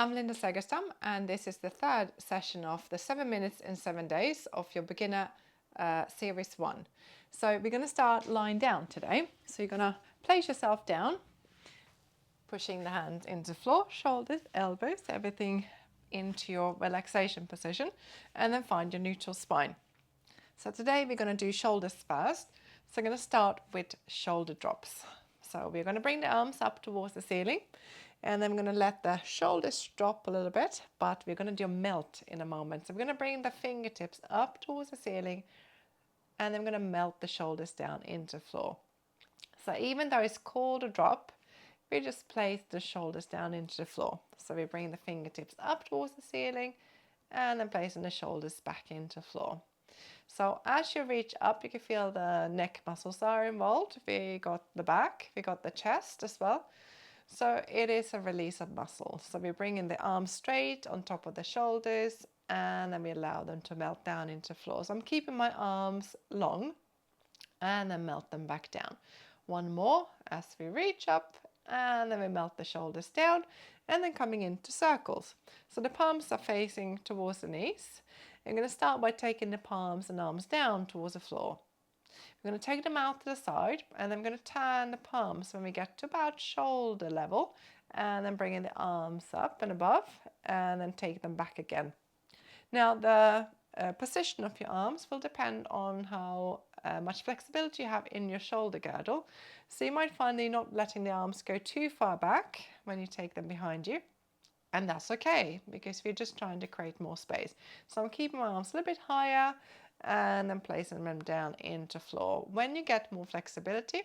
I'm Linda Segerstam, and this is the third session of the 7 minutes in 7 days of your beginner series 1. So we're going to start lying down today. So you're going to place yourself down, pushing the hands into the floor, shoulders, elbows, everything into your relaxation position, and then find your neutral spine. So today we're going to do shoulders first. So I'm going to start with shoulder drops. So we're going to bring the arms up towards the ceiling, and then we're going to let the shoulders drop a little bit, but we're going to do a melt in a moment. So we're going to bring the fingertips up towards the ceiling, and then we're going to melt the shoulders down into the floor. So even though it's called a drop, we just place the shoulders down into the floor. So we bring the fingertips up towards the ceiling, and then placing the shoulders back into the floor. So as you reach up, you can feel the neck muscles are involved. We got the back, we got the chest as well. So it is a release of muscle. So we bring in the arms straight on top of the shoulders, and then we allow them to melt down into the floor. So I'm keeping my arms long and then melt them back down. One more as we reach up, and then we melt the shoulders down, and then coming into circles. So the palms are facing towards the knees. I'm going to start by taking the palms and arms down towards the floor. We're going to take them out to the side, and I'm going to turn the palms when we get to about shoulder level, and then bringing the arms up and above, and then take them back again. Now the position of your arms will depend on how much flexibility you have in your shoulder girdle. So you might find that you're not letting the arms go too far back when you take them behind you. And that's okay, because we're just trying to create more space. So I'm keeping my arms a little bit higher and then placing them down into floor. When you get more flexibility,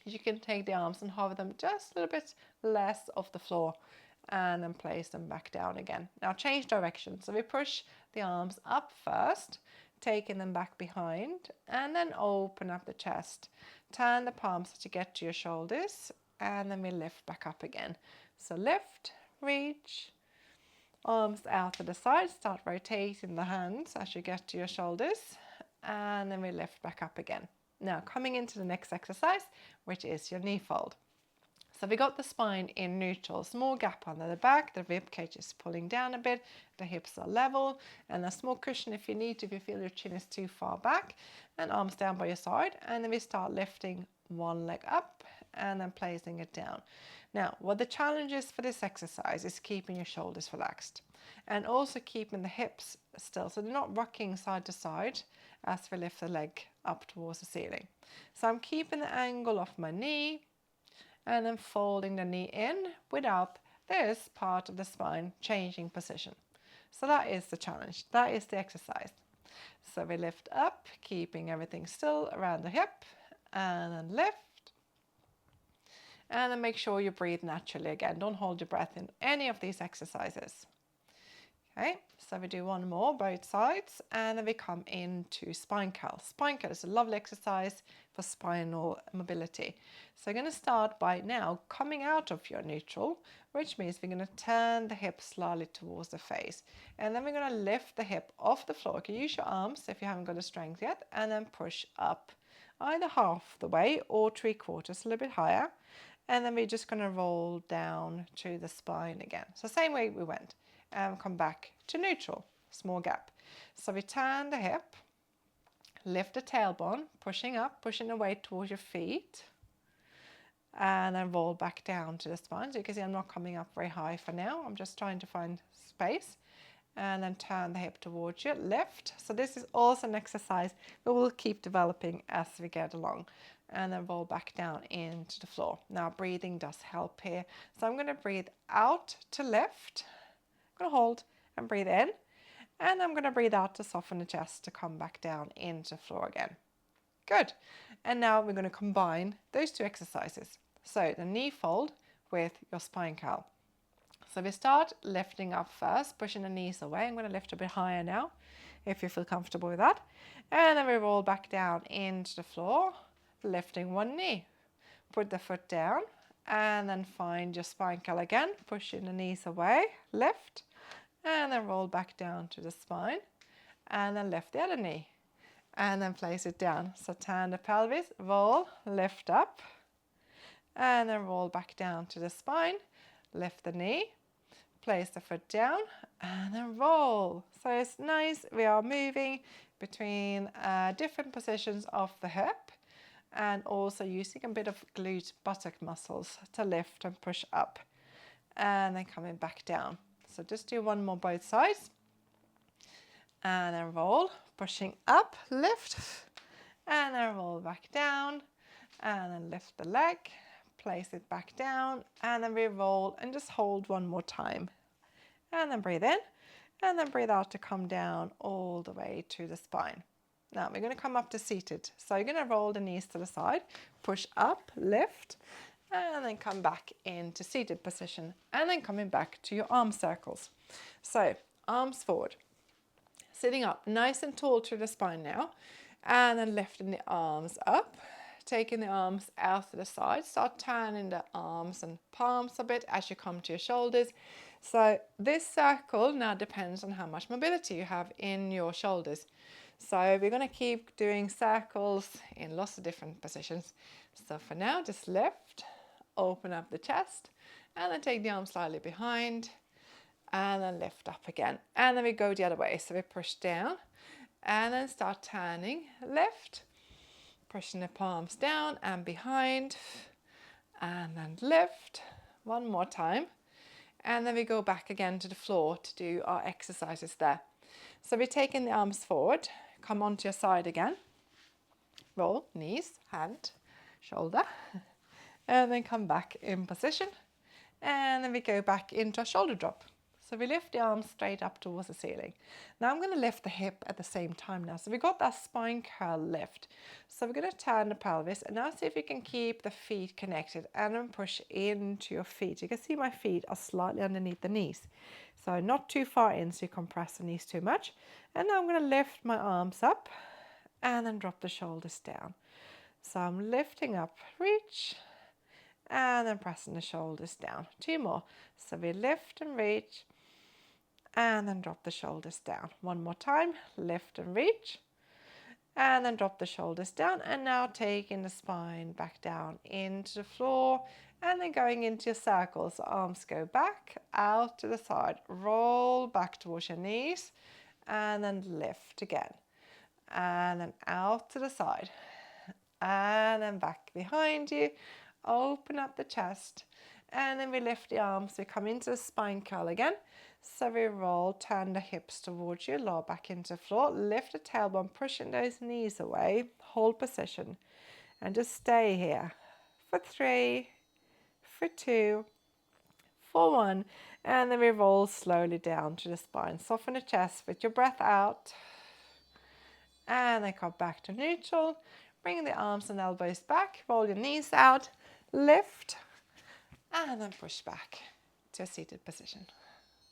you can take the arms and hover them just a little bit less off the floor, and then place them back down again. Now change direction. So we push the arms up first, taking them back behind, and then open up the chest. Turn the palms to get to your shoulders, and then we lift back up again. So lift, reach, arms out to the side, start rotating the hands as you get to your shoulders, and then we lift back up again. Now coming into the next exercise, which is your knee fold. So we got the spine in neutral, small gap under the back, the rib cage is pulling down a bit, the hips are level, and a small cushion if you need to, if you feel your chin is too far back, and arms down by your side, and then we start lifting one leg up and then placing it down. Now, what the challenge is for this exercise is keeping your shoulders relaxed and also keeping the hips still, so they're not rocking side to side as we lift the leg up towards the ceiling. So I'm keeping the angle of my knee and then folding the knee in without this part of the spine changing position. So that is the challenge, that is the exercise. So we lift up, keeping everything still around the hip, and then lift. And then make sure you breathe naturally again. Don't hold your breath in any of these exercises. Okay, so we do one more, both sides, and then we come into spine curl. Spine curl is a lovely exercise for spinal mobility. So we're going to start by now coming out of your neutral, which means we're going to turn the hip slightly towards the face. And then we're going to lift the hip off the floor. You can use your arms if you haven't got the strength yet, and then push up either half the way or 3/4, a little bit higher. And then we're just going to roll down to the spine again. So same way we went, and come back to neutral, small gap. So we turn the hip, lift the tailbone, pushing up, pushing the weight towards your feet, and then roll back down to the spine. So you can see I'm not coming up very high for now. I'm just trying to find space. And then turn the hip towards you, lift. So this is also an exercise that we'll keep developing as we get along. And then roll back down into the floor. Now breathing does help here. So I'm going to breathe out to lift. I'm going to hold and breathe in. And I'm going to breathe out to soften the chest to come back down into the floor again. Good. And now we're going to combine those two exercises. So the knee fold with your spine curl. So we start lifting up first, pushing the knees away. I'm going to lift a bit higher now, if you feel comfortable with that. And then we roll back down into the floor, lifting one knee. Put the foot down, and then find your spine curl again, pushing the knees away, lift, and then roll back down to the spine, and then lift the other knee, and then place it down. So turn the pelvis, roll, lift up, and then roll back down to the spine, lift the knee, place the foot down and then roll. So it's nice, we are moving between different positions of the hip and also using a bit of glute buttock muscles to lift and push up and then coming back down. So just do one more both sides and then roll, pushing up, lift, and then roll back down and then lift the leg, place it back down and then we roll and just hold one more time and then breathe in and then breathe out to come down all the way to the spine. Now we're going to come up to seated. So you're going to roll the knees to the side, push up, lift, and then come back into seated position and then coming back to your arm circles. So arms forward, sitting up nice and tall to the spine now, and then lifting the arms up, taking the arms out to the side. Start turning the arms and palms a bit as you come to your shoulders. So this circle now depends on how much mobility you have in your shoulders. So we're going to keep doing circles in lots of different positions. So for now, just lift, open up the chest, and then take the arm slightly behind, and then lift up again. And then we go the other way. So we push down, and then start turning, lift, pushing the palms down and behind, and then lift. One more time. And then we go back again to the floor to do our exercises there. So we're taking the arms forward, come onto your side again, roll, knees, hand, shoulder, and then come back in position. And then we go back into a shoulder drop. So we lift the arms straight up towards the ceiling. Now I'm going to lift the hip at the same time now. So we got that spine curl lift. So we're going to turn the pelvis and now see if you can keep the feet connected and then push into your feet. You can see my feet are slightly underneath the knees. So not too far in so you compress the knees too much. And now I'm going to lift my arms up and then drop the shoulders down. So I'm lifting up, reach, and then pressing the shoulders down. Two more. So we lift and reach, and then drop the shoulders down. One more time, lift and reach, and then drop the shoulders down. And now taking the spine back down into the floor, and then going into your circles. So arms go back, out to the side, roll back towards your knees, and then lift again. And then out to the side, and then back behind you. Open up the chest, and then we lift the arms. We come into the spine curl again. So we roll, turn the hips towards you, lower back into the floor, lift the tailbone, pushing those knees away, hold position, and just stay here for 3, for 2, for 1, and then we roll slowly down to the spine. Soften the chest with your breath out, and then come back to neutral. Bring the arms and elbows back, roll your knees out, lift, and then push back to a seated position.